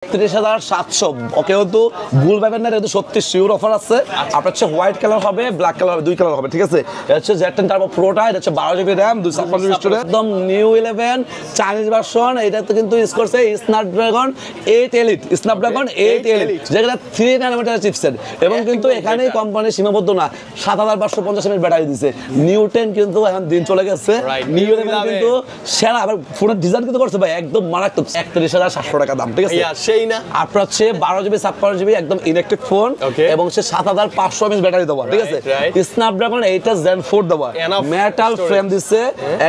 ৩১,৭০০ ওকে তো ভুল পাবেন না, এটা সত্যি শিওর অফার আছে। আপনার হচ্ছে হোয়াইট কালার হবে, ব্ল্যাক কালার হবে, দুই কালার হবে, ঠিক আছে। এটা হচ্ছে Z10 টার্বো প্রোটা, এটা হচ্ছে 12 জিবি র্যাম, 256 জিবি স্টোরেজ, একদম নিউ 11 চাইনিজ ভার্সন। এটাতে কিন্তু ইউজ করছে স্ন্যাপড্রাগন 8 এলিট, স্ন্যাপড্রাগন 8 এলিট, যেটা 3 ন্যানোমিটার চিপসেট। এবং কিন্তু এখানেই কোম্পানি সীমাবদ্ধ না, 7550 mAh ব্যাটারি দিছে। নিউ 10 কিন্তু এখন দিন চলে গেছে, নিউ 11 কিন্তু সেরা। আবার ফোনের ডিজাইন কিন্তু করছে ভাই একদম মারাত্মক। 31,700 টাকা দাম, ঠিক আছে। সেই না আপনার হচ্ছে 12 জিবি 56 জিবি একদম ইলেকট্রিক ফোন, এবং হচ্ছে 7500 mAh ব্যাটারি দেওয়া, ঠিক আছে। স্ন্যাপড্রাগন 8 Gen 4 দেওয়া, মেটাল ফ্রেম দিছে,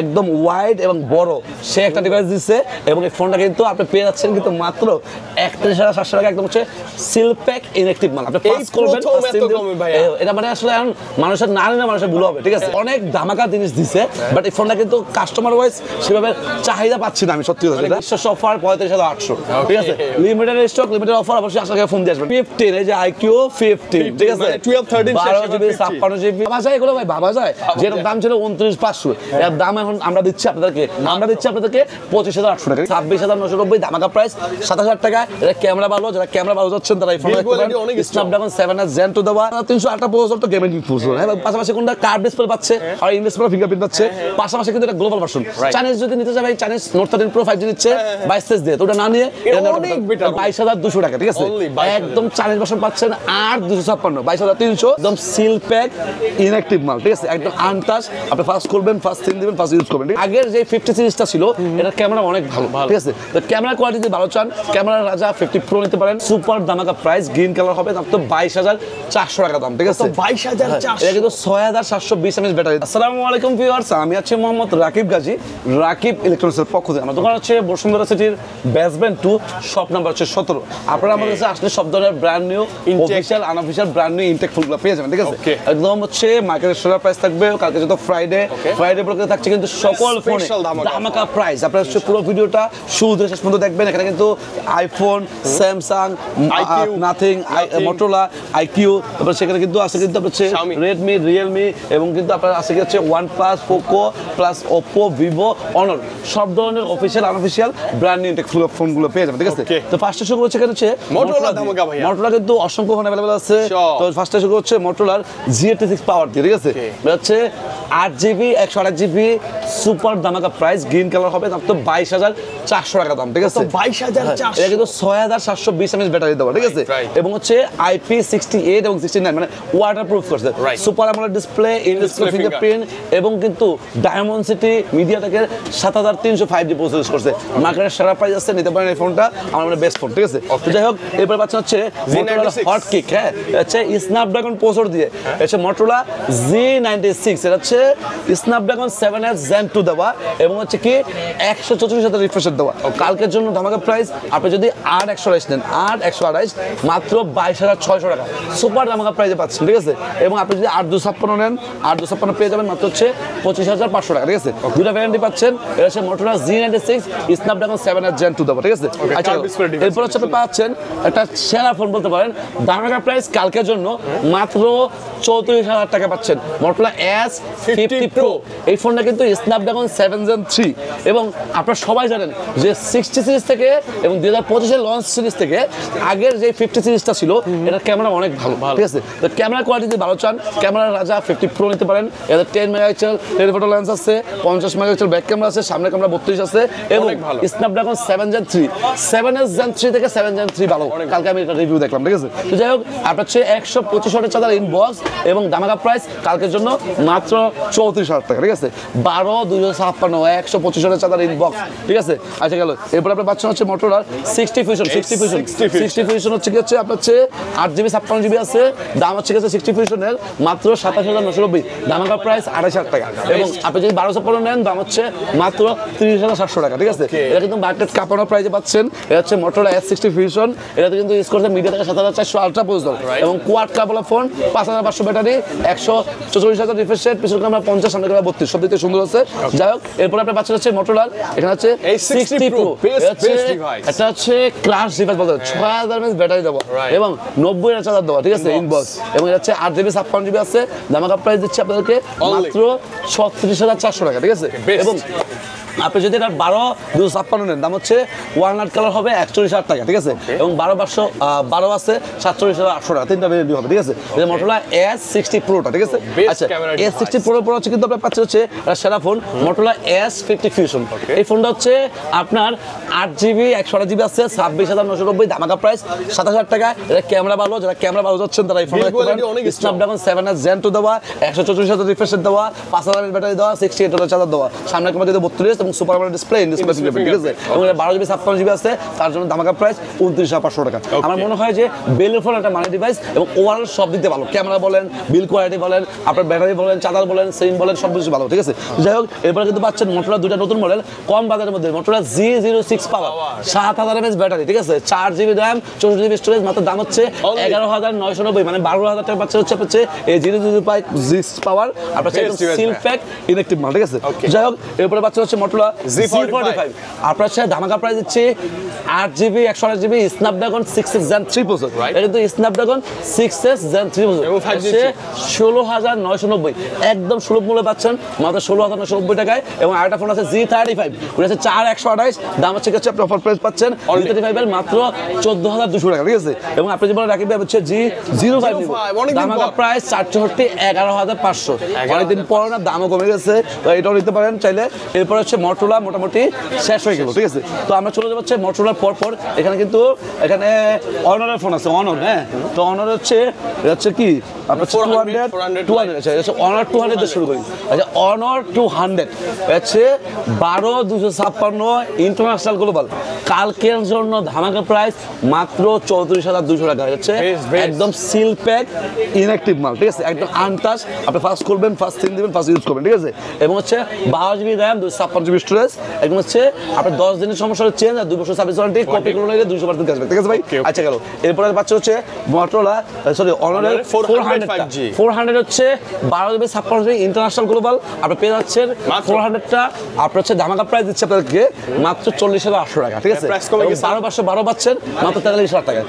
একদম ওয়াইড এবং বড় সে একটা ডিভাইস দিছে। এবং এই ফোনটা কিন্তু আপনি পেয়ে যাচ্ছেন কিন্তু মাত্র 31,700 টাকা, একদম হচ্ছে সিল প্যাক ইনঅ্যাক্টিভ মাল। আপনি পাস করবেন, এটা মানে আসলে এখন মানুষের না নিলে মানুষের ভুল হবে, ঠিক আছে। অনেক ধামাকা জিনিস দিছে, বাট এই ফোনটা কিন্তু কাস্টমার ওয়াইজ সেভাবে চাহিদা পাচ্ছি না আমি, সত্যি কথা। বিশ্বাস অফার 35,800, ঠিক আছে। লিমিটেড স্টক, লিমিটেড অফার, অবশ্যই আজকে ফোন দিয়ে আসবেন। 15 এই যে IQ 15, ঠিক আছে, 12 13 12 জিবি 56 জিবি ভাবা যায় এগুলো ভাই, ভাবা যায়। যেটা দাম ছিল 29,500, এর দাম এখন আমরা দিচ্ছি আপনাদেরকে 25,800 টাকা, 26,990 ধামাকা প্রাইস, 7,000 টাকা। এটা ক্যামেরা ভালো, যারা ক্যামেরা ভালো যাচ্ছেন তারা এই ফোন স্ন্যাপড্রাগন 7S Gen 2 দেওয়া, 308 প্রসেসর, তো গেমিং প্রসেসর। হ্যাঁ, পাশাপাশি কোনটা কার্ভ ডিসপ্লে পাচ্ছে আর ইন ডিসপ্লে ফিঙ্গারপ্রিন্ট পাচ্ছে, পাশাপাশি কিন্তু এটা গ্লোবাল ভার্সন। চাইনিজ যদি নিতে চাই ভাই, চাইনিজ নোট 13 Pro 5G নিচ্ছে 22 দিয়ে, তো ওটা না নিয়ে 22,200 টাকা, ঠিক আছে। একদম চাইনিজ ভার্সন পাচ্ছেন 8,256, 22,300, একদম সিল প্যাক ইনঅ্যাক্টিভ মাল, ঠিক আছে, একদম আনটাচ। আপনি ফার্স্ট করবেন, ফার্স্ট সিন দিবেন, ফার্স্ট ইউজ করবেন। আগের যে 50 সিরিজটা ছিল এটার ক্যামেরা অনেক ভালো, ঠিক আছে। তো ক্যামেরা কোয়ালিটি যদি ভালো চান, ক্যামেরা রাজা 50 Pro নিতে পারেন। সুপার ধামাকা প্রাইস, গ্রিন কালার হবে, মাত্র 22,400 টাকা দাম, ঠিক আছে। 22,400, এটা কিন্তু 6,720 mAh ব্যাটারি। আসসালামু আলাইকুম ভিউয়ার্স, আমি আছি মোহাম্মদ রাকিব গাজী, রাকিব ইলেকট্রনিক্সের পক্ষ থেকে। আমার দোকান হচ্ছে বসুন্ধরা সিটির বেসমেন্ট 2, শপ নাম্বার হচ্ছে 17। আপনারা আমাদের কাছে আসলে সব ধরনের brand new, official, unofficial brand new intact ফুলগুলো পেয়ে যাবেন, ঠিক আছে। একদম হচ্ছে মার্কেটের সেরা প্রাইস থাকবে। কালকে যত ফ্রাইডে ব্লকে থাকছে কিন্তু সকল ফোনে ধামাকা প্রাইস। আপনারা হচ্ছে পুরো ভিডিওটা শুরু থেকে শেষ পর্যন্ত দেখবেন। এখানে কিন্তু iPhone, Samsung, nothing, Motorola, IQ, তারপর সেখানে কিন্তু আছে কিন্তু হচ্ছে রেডমি, রিয়েলমি, এবং কিন্তু আপনার আছে হচ্ছে OnePlus, Poco plus Oppo, Vivo, Honor, সব ধরনের official unofficial brand new intact ফোনগুলো পেয়ে যাবেন, ঠিক আছে। তো ফার্স্টে শুরু হচ্ছে হচ্ছে মোটরোলা ধামাকা ভাই। মোটরোলা কিন্তু অসংখ্য ফোন अवेलेबल আছে। তো ফার্স্টে শুরু হচ্ছে মোটরোলার Z86 পাওয়ার দিয়ে, ঠিক আছে। এটা হচ্ছে 8GB 128GB সুপার ধামাকা প্রাইস, গ্রিন কালার হবে, মাত্র 22,400 টাকা দাম, ঠিক আছে। 22,400, এটা কিন্তু 6,720 mAh ব্যাটারি দেওয়া, ঠিক আছে। এবং হচ্ছে IP68 এবং 69 মানে ওয়াটারপ্রুফ করছে, super AMOLED display, in display fingerprint, এবং কিন্তু ডায়মন্ডসিটি মিডিয়াটেকের 7300 5G প্রসেস করছে। মার্কেটের সেরা প্রাইস আছে, নিতে পারেন এই ফোনটা, আমার মানে বেস্ট ফোন, ঠিক আছে। তো যাই হোক, এরপর পাচ্ছেন হচ্ছে মোটরোলা হট কিক, হ্যাঁ, হচ্ছে স্ন্যাপড্রাগন প্রসেসর দিয়ে, হচ্ছে মোটরোলা Z96, এটা হচ্ছে স্ন্যাপড্রাগন 7S Gen 2 দেওয়া, এবং হচ্ছে কি 144 রিফ্রেশ দেওয়া। কালকের জন্য ধামাকা প্রাইস, আপনি যদি 8/128 নেন, 8/128 মাত্র 22,600 টাকা, সুপার ধামাকা প্রাইসে পাচ্ছেন, ঠিক আছে। এবং আপনি যদি 8/256 নেন, 8/256 পেয়ে যাবেন মাত্র হচ্ছে 25,500 টাকা, ঠিক আছে। দুটা ভ্যারিয়েন্টই পাচ্ছেন। এটা হচ্ছে Motorola Z96 Snapdragon 7S Gen 2 দেওয়া, ঠিক আছে। আচ্ছা, এরপর হচ্ছে আপনি পাচ্ছেন একটা সেরা ফোন বলতে পারেন, ধামাকা প্রাইস কালকের জন্য মাত্র 34,000 টাকা পাচ্ছেন, মোটরোলা S50 Pro। এই ফোনটা কিন্তু স্ন্যাপড্রাগন 7 Gen 3, এবং আপনারা সবাই জানেন যে 60 সিরিজ থেকে এবং 2025 এর লঞ্চ সিরিজ থেকে আগের যে 50 সিরিজটা ছিল এটার ক্যামেরা অনেক ভালো, ঠিক আছে। তো ক্যামেরা কোয়ালিটি যদি ভালো চান, ক্যামেরা রাজা 50 Pro নিতে পারেন। এর 10 মেগাপিক্সেল টেলিফটো লেন্স আছে, 50 মেগাপিক্সেল ব্যাক ক্যামেরা আছে, সামনে ক্যামেরা 32 আছে, এবং স্ন্যাপড্রাগন 7 Gen 3, 7S Gen 3 থেকে 7 Gen 3 ভালো। কালকে আমি একটা রিভিউ দেখলাম, ঠিক আছে। তো যাই হোক, আপনার হচ্ছে 125 ওয়াটের চার্জার ইনবক্স, এবং ধামাকা প্রাইস কালকের জন্য মাত্র 34,000 টাকা, ঠিক আছে। 12,256 125 ওয়াটের চার্জার ইনবক্স, ঠিক আছে। আচ্ছা গেল, এরপর আপনার পাচ্ছেন হচ্ছে মোটরোলা 60 Fusion হচ্ছে কি হচ্ছে আপনার হচ্ছে 8GB 56GB আছে, দাম হচ্ছে গেছে 60 Fusion-এর মাত্র 27,990, ধামাকা প্রাইস 28,000 টাকা। এবং আপনি যদি 1256 নেন, দাম হচ্ছে মাত্র 30,700 টাকা, ঠিক আছে। এটা কিন্তু মার্কেট কাঁপানো প্রাইসে পাচ্ছেন। এটা হচ্ছে মোটরোলা S60 Fusion, এটাতে কিন্তু ইউজ করছে মিডিয়াটেক 7400 আলট্রা প্রসেসর, এবং কোয়াড কাবলা ফোন, 5,500 ব্যাটারি, 144,000 রিফ্রেশ রেট, পিছনে ক্যামেরা 50, সামনে ক্যামেরা 32, সব দিকে সুন্দর আছে। যাই হোক, এরপর আপনি পাচ্ছেন হচ্ছে মোটরোলা, এখানে হচ্ছে 60 Pro, এটা হচ্ছে ক্লাস ডিভাইস বলতে 6,000 mAh ব্যাটারি দেওয়া, এবং 90 চার্জার দেওয়া, ঠিক আছে, ইনবক্স। এবং এটা হচ্ছে 8GB 56GB আছে, ধামাকা প্রাইস দিচ্ছে আপনাদেরকে মাত্র 36,400 টাকা, ঠিক আছে। এবং আপনি যদি এটা 12,256 নেন, দাম হচ্ছে ওয়ালনাট কালার হবে, 61 47,000 টাকা, ঠিক আছে। এবং 12 আছে 47,800 টাকা, তিনটা ভেরিয়েন্ট হবে, ঠিক আছে। এটা Motorola S60 Pro টা, ঠিক আছে। আচ্ছা, S60 Pro পর হচ্ছে কিন্তু আপনারা পাচ্ছেন হচ্ছে সেরা ফোন Motorola S50 Fusion। এই ফোনটা হচ্ছে আপনার 8GB 128GB আছে, 26,990, ধামাকা প্রাইস 27,000 টাকা। এটা ক্যামেরা ভালো, যারা ক্যামেরা ভালো যাচ্ছেন তারা এই ফোনটা দেখতে পারেন। Snapdragon 7S Gen 2 দেওয়া, 144,000 রিফ্রেশ রেট দেওয়া, 5,000 ব্যাটারি দেওয়া, 68 ওয়াট চার্জার দেওয়া, সামনে ক্যামেরা দিয়ে 32 এবং সুপার AMOLED ডিসপ্লে, ঠিক আছে। এবং এটা 12GB 56GB আছে, তার জন্য ধামাকা প্রাইস 29,500 টাকা। আমার মনে হয় যে বেলের ফোন একটা মানি ডিভাইস এবং ওভারঅল সব দিতে ভালো, ক্যামেরা বলেন, বিল কোয়ালিটি বলেন, আপনার ব্যাটারি বলেন, চার্জার বলেন, সিম বলেন, সব কিছু ভালো, ঠিক আছে। যাই হোক, এরপরে কিন্তু পাচ্ছেন Motorola দুইটা নতুন মডেল কম বাজারের মধ্যে, Motorola G06 পাওয়ার 7000 mAh ব্যাটারি, ঠিক আছে, 4GB RAM 64GB স্টোরেজ, মাত্র দাম হচ্ছে 11,990, মানে 12,000 টাকা পাচ্ছে হচ্ছে এই G06 পাওয়ার আপনার সিল প্যাক ইনঅ্যাক্টিভ মাল, ঠিক আছে। যাই হোক, এরপরে পাচ্ছে হচ্ছে Motorola Z45 আপনার সাথে ধামাকা প্রাইস দিচ্ছে 8GB 128GB Snapdragon 6S Gen 3 processor, এটা কিন্তু Snapdragon 6S Gen 3 প্রসেসর, এবং 16,990, একদম সুলভ মূল্যে পাচ্ছেন মাত্র 16,990 টাকায়। এবং আরেকটা ফোন আছে Z35, ওটা হচ্ছে 4128, দাম হচ্ছে আপনি অফার প্রাইস পাচ্ছেন Z35 এর মাত্র 14,200 টাকা, ঠিক আছে। এবং আপনি যেমন রাখি হচ্ছে G05 ধামাকা প্রাইস 64 11,500, অনেকদিন পর না, দামও কমে গেছে, এটাও নিতে পারেন চাইলে। এরপর হচ্ছে Motorola মোটামুটি শেষ হয়ে গেল, ঠিক আছে। তো আমরা চলে যাবো Motorola পর এখানে কিন্তু এখানে Honor-এর ফোন আছে, Honor, হ্যাঁ। তো Honor হচ্ছে কি আপনার 200 আছে, Honor 200 দিয়ে শুরু করি। আচ্ছা, Honor 200 হচ্ছে 12,256 ইন্টারন্যাশনাল গ্লোবাল, কালকের জন্য ধামাকা প্রাইস মাত্র 34,200 টাকা, হচ্ছে একদম সিল প্যাক ইনঅ্যাক্টিভ মাল, ঠিক আছে, একদম আনটাচ। আপনি ফার্স্ট করবেন, ফার্স্ট সিম দিবেন, ফার্স্ট ইউজ করবেন, ঠিক আছে। এবং হচ্ছে 12GB RAM 256GB স্টোরেজ, এবং হচ্ছে আপনার 10 দিনের সমস্যা চেঞ্জ আর 2 বছর সার্ভিস ওয়ারেন্টি, কপি করে নিলে 200% ক্যাশব্যাক, ঠিক আছে ভাই। আচ্ছা গেল, এরপরে পাচ্ছে হচ্ছে Motorola Honor 400 হচ্ছে 12GB 56GB ইন্টারন্যাশনাল গ্লোবাল, আপনি পেয়ে যাচ্ছেন 400টা আপনার হচ্ছে ধামাকা প্রাইস দিচ্ছে আপনাদেরকে মাত্র 40,800 টাকা, ঠিক আছে। 12,512 পাচ্ছেন মাত্র 43,000 টাকা,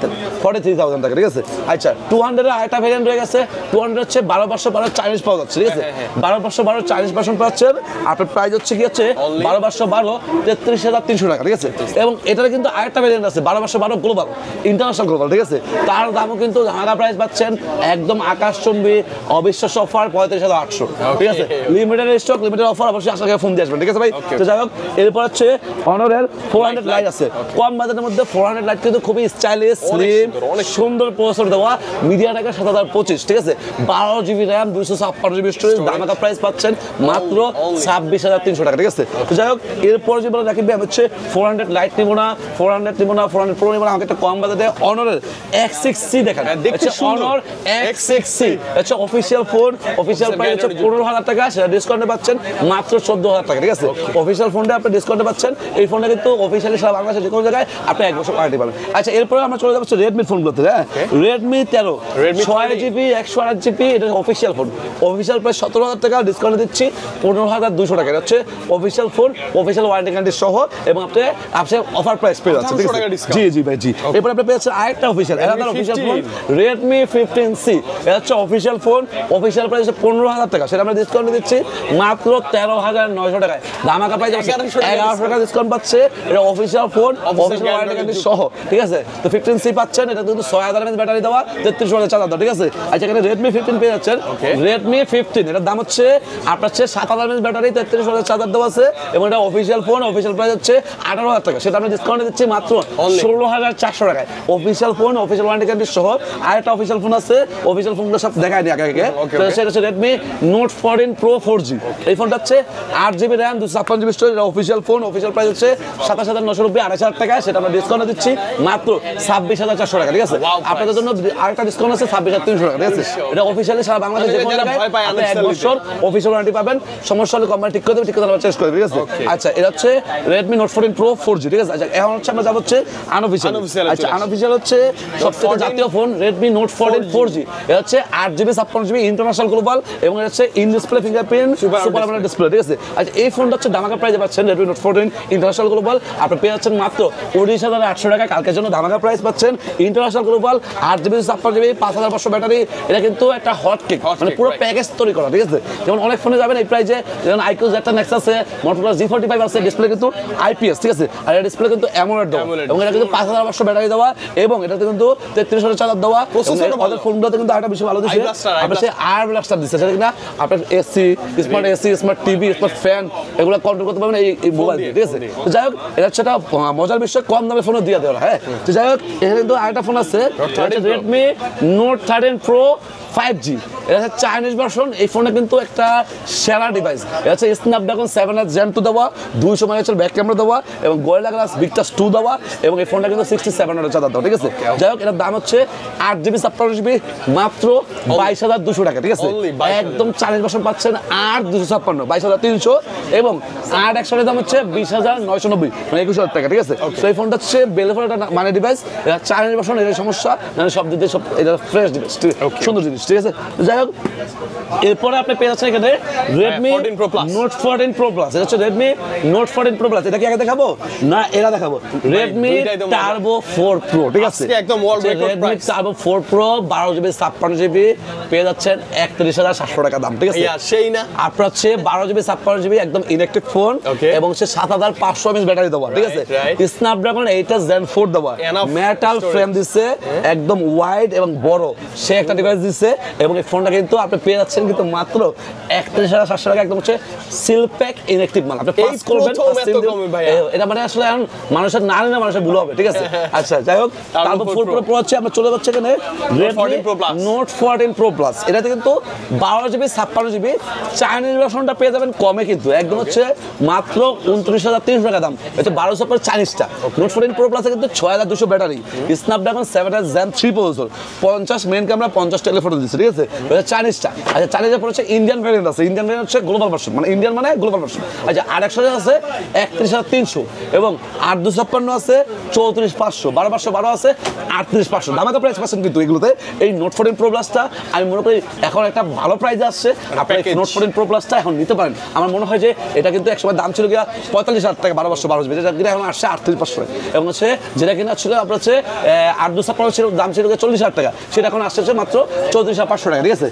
43,000 টাকা, ঠিক আছে। আচ্ছা, 200 এর আরেকটা ভেরিয়েন্ট রয়ে গেছে, 200 হচ্ছে 12,512 চাইনিজ পাওয়া যাচ্ছে, ঠিক আছে। 12,512 চাইনিজ ভার্সন পাচ্ছেন, আপনার প্রাইস হচ্ছে কি হচ্ছে 12,512 33,300 টাকা, ঠিক আছে। এবং এটার কিন্তু আরেকটা ভেরিয়েন্ট আছে 12,512 গ্লোবাল, ইন্টারন্যাশনাল গ্লোবাল, ঠিক আছে, তার দামও কিন্তু ধামাকা প্রাইস পাচ্ছেন একদম আকাশচুম্বী অবিশ্বাস্য অফার 35,800, ঠিক আছে। লিমিটেড স্টক, লিমিটেড অফার, অবশ্যই আসাকে ফোন দিয়ে আসবেন, ঠিক আছে ভাই। তো যাই হোক, এরপর হচ্ছে Honor-এর 400 লাইট আছে, কম বাজেটের মধ্যে 400 লাইট কিন্তু খুবই স্টাইলিশ, স্লিম, সুন্দর প্রসেসর দেওয়া, MediaTek 7025, ঠিক আছে, 12GB RAM 256GB স্টোরেজ, ধামাকা প্রাইস পাচ্ছেন মাত্র 26,300 টাকা, ঠিক আছে। তো যাই হোক, এরপর যে বলে রাখি হচ্ছে 400 লাইট নিব না, 400 Pro নিব না, আমাকে একটা কম বাজেটে Honor-এর X6C দেখান। Honor X6C হচ্ছে অফিসিয়াল ফোন, অফিসিয়াল প্রাইস হচ্ছে 15,000 টাকা, সেটা ডিসকাউন্টে পাচ্ছেন মাত্র 14,000 টাকা, ঠিক আছে। অফিসিয়াল ফোনটা আপনি ডিসকাউন্টে পাচ্ছেন, এই ফোনটা কিন্তু অফিসিয়ালি সারা বাংলাদেশে যে কোনো জায়গায় আপনি 1 বছর ওয়ারেন্টি পাবেন। আচ্ছা, এরপরে আমরা চলে যাচ্ছি Redmi ফোনগুলোতে, হ্যাঁ। Redmi 13 6GB 128GB, এটা অফিসিয়াল ফোন, অফিসিয়াল প্রাইস 17,000 টাকা, ডিসকাউন্টে দিচ্ছি 15,200 টাকা, এটা হচ্ছে official phone, official warranty guarantee সহ, এবং আপনি অফার প্রাইস পেয়ে যাচ্ছেন, ঠিক আছে। জি ভাই, জি। এরপর আপনি পেয়ে যাচ্ছেন আরেকটা অফিসিয়াল ফোন Redmi 15C, এটা হচ্ছে অফিসিয়াল ফোন, অফিসিয়াল প্রাইস 15,000 টাকা, সেটা আমরা ডিসকাউন্টে দিচ্ছি মাত্র 13,900 টাকায়, ধামাকা প্রাইস 1100 টাকা ডিসকাউন্ট পাচ্ছে, এটা official phone, official warranty guarantee সহ, ঠিক আছে। তো 15C পাচ্ছেন, এটা কিন্তু 6000 mAh ব্যাটারি দেওয়া, 33,000 চার্জার দেওয়া, ঠিক আছে। আচ্ছা, এখানে Redmi 15 পেয়ে যাচ্ছেন, Redmi 15 এটার দাম হচ্ছে আপনার 7000 mAh ব্যাটারি, 33,000 চার্জার দেওয়া আছে, এবং এটা অফিসিয়াল ফোন, অফিসিয়াল প্রাইস হচ্ছে 18,000 টাকা, সেটা আমরা ডিসকাউন্টে দিচ্ছি মাত্র 16,400 টাকায়, official phone, official warranty guarantee সহ। আরেকটা অফিসিয়াল ফোন আছে, অফিসিয়াল ফোনগুলো সব দেখায়নি আগে, সেটা হচ্ছে Redmi Note 14 Pro 4G, এই ফোনটা হচ্ছে 8GB RAM 256GB স্টোরেজ, এটা অফিসিয়াল ফোন, অফিসিয়াল প্রাইস হচ্ছে 27,990 2,500 টাকা, সেটা আমরা ডিসকাউন্টে দিচ্ছি মাত্র 26,400 টাকা, ঠিক আছে। আপনাদের জন্য আরেকটা ডিসকাউন্ট আছে 26,300 টাকা, ঠিক আছে। এটা অফিসিয়ালি সারা বাংলাদেশে যে কোনো জায়গায় আপনি 1 বছর অফিসিয়াল ওয়ারেন্টি পাবেন, সমস্যা হলে কোম্পানি ঠিক করে দেবে, ঠিক করে চেঞ্জ করে দেবে, ঠিক আছে। আচ্ছা, এটা হচ্ছে Redmi Note 14 Pro 4G, ঠিক আছে। আচ্ছা, এখন হচ্ছে আমরা যাব হচ্ছে আনঅফিসিয়াল। আচ্ছা, আনঅফিসিয়াল হচ্ছে সবথেকে জাতীয় ফোন Redmi Note 14 4G, এটা হচ্ছে হচ্ছে 8GB 56GB ইন্টারন্যাশনাল গ্লোবাল এবং এটা হচ্ছে in display fingerprint super AMOLED display, ঠিক আছে। আচ্ছা এই ফোনটা হচ্ছে ধামাকা প্রাইসে পাচ্ছেন Redmi Note 14 ইন্টারন্যাশনাল গ্লোবাল, আপনি পেয়ে যাচ্ছেন মাত্র 19,800 টাকা। কালকের জন্য ধামাকা প্রাইস পাচ্ছেন international global 8GB 56GB 5500 battery. এটা কিন্তু একটা হট কেক, মানে পুরো প্যাকেজ তৈরি করা, ঠিক আছে। যেমন অনেক ফোনে যাবেন এই প্রাইসে, যেমন iQOO Z10 Nexus আছে, Motorola G45 আছে, ডিসপ্লে কিন্তু IPS, ঠিক আছে। আর এই ডিসপ্লে কিন্তু AMOLED দেওয়া এবং এটা কিন্তু 5500 ব্যাটারি দেওয়া এবং এটাতে কিন্তু 33 ওয়াটের চার্জার দেওয়া। আমাদের ফোনগুলোতে কিন্তু আরেকটা বেশি ভালো দিচ্ছে, আপনার সেই আয়ার ব্লাস্টার দিচ্ছে, সেটা কিনা আপনার AC, smart AC, smart TV, smart fan এগুলো কন্ট্রোল করতে পারবেন এই মোবাইল দিয়ে, ঠিক আছে। তো যাই হোক এটা হচ্ছে একটা মজার বিষয়, কম দামে ফোনও দিয়ে দেওয়া, হ্যাঁ। তো যাই হোক এখানে কিন্তু আরেকটা ফোন আছে Redmi Note 13 Pro 5G, এটা হচ্ছে চাইনিজ ভার্সন। এই ফোনটা কিন্তু একটা সেরা ডিভাইস, এটা হচ্ছে স্ন্যাপড্রাগন 7S Gen 2 দেওয়া, 200 মেগাপিক্সেল ব্যাক ক্যামেরা দেওয়া এবং গোরিলা গ্লাস Victus 2 দেওয়া এবং এই ফোনটা কিন্তু 67 ওয়াটের চার্জার দেওয়া, ঠিক আছে। যাই হোক এটার দাম হচ্ছে 8GB 56GB মাত্র 22,200 টাকা, ঠিক আছে। একদম চাইনিজ ভার্সন পাচ্ছেন 8,256 22,300 এবং 8/100 এর দাম হচ্ছে 20,990 মানে 21,000 টাকা, ঠিক আছে। তো এই ফোনটা হচ্ছে বেলেফোর একটা মানে ডিভাইস, এটা চাইনিজ ভার্সন, এর সমস্যা মানে সব দিতে সব এটা ফ্রেশ ডিভাইস, সুন্দর জিনিস, ঠিক আছে। যাই হোক এরপরে আপনি পেয়ে যাচ্ছেন এখানে Redmi Note 14 Pro Plus, এটা হচ্ছে Redmi Note 14 Pro Plus। এটা কি আগে দেখাবো না এরা দেখাবো? Redmi Turbo 4 Pro, ঠিক আছে। একদম world record price. Redmi Turbo 4 Pro 12GB 56GB পেয়ে যাচ্ছেন 31,700 টাকা দাম, ঠিক আছে। সেই না আপনার হচ্ছে 12GB 56GB একদম ইনঅ্যাক্টিভ ফোন এবং হচ্ছে 7,500 mAh ব্যাটারি দেওয়া, ঠিক আছে। Snapdragon 8S Gen 4 দেওয়া, মেটাল ফ্রেম দিচ্ছে, একদম ওয়াইড এবং বড় সে একটা ডিভাইস দিচ্ছে এবং এই ফোনটা কিন্তু আপনি পেয়ে যাচ্ছেন কিন্তু মাত্র 31,700 টাকা, একদম হচ্ছে সিল প্যাক ইনঅ্যাক্টিভ মাল। আপনি পাস করবেন, এটা মানে আসলে এখন মানুষের না নিলে মানুষের ভুল হবে, ঠিক আছে। আচ্ছা যাই হোক তারপর 4 Pro Pro হচ্ছে আমরা চলে যাচ্ছে এখানে Redmi Note 14 Pro Plus, এটাতে কিন্তু 12GB 56GB চাইনিজ ভার্সনটা পেয়ে যাবেন কমে কিন্তু একদম হচ্ছে মাত্র 29,300 টাকা দাম। এটা 1200 পর চাইনিজটা। Note 14 Pro Plus এ কিন্তু 6,200 battery, Snapdragon 7S Gen 3 processor, 50 main camera, 50 telephoto দিচ্ছে, ঠিক আছে। এটা চাইনিজটা। আচ্ছা চাইনিজের পর হচ্ছে ইন্ডিয়ান ভ্যারিয়েন্ট আছে, ইন্ডিয়ান ভ্যারিয়েন্ট হচ্ছে গ্লোবাল ভার্সন, মানে ইন্ডিয়ান মানে গ্লোবাল ভার্সন। আচ্ছা 8/100 আছে 31,300 এবং 8,256 আছে 34,500, 12,512 আছে 38,500 দামাকা প্রাইস পাচ্ছেন কিন্তু এগুলোতে। এই Note 14 Pro Plus-টা আমি মনে করি এখন একটা ভালো প্রাইসে আসছে, আপনি Note 14 Pro Plus-টা এখন নিতে পারেন। আমার মনে হয় যে এটা কিন্তু একসময় দাম ছিল গিয়া 45,000 টাকা, 12,512 যেটা কিনা এখন আসছে 38,500 এবং হচ্ছে যেটা কিনা ছিল আপনার হচ্ছে 8,256 ছিল দাম ছিল 40,000 টাকা, সেটা এখন আসছে মাত্র 34,500 টাকা, ঠিক আছে।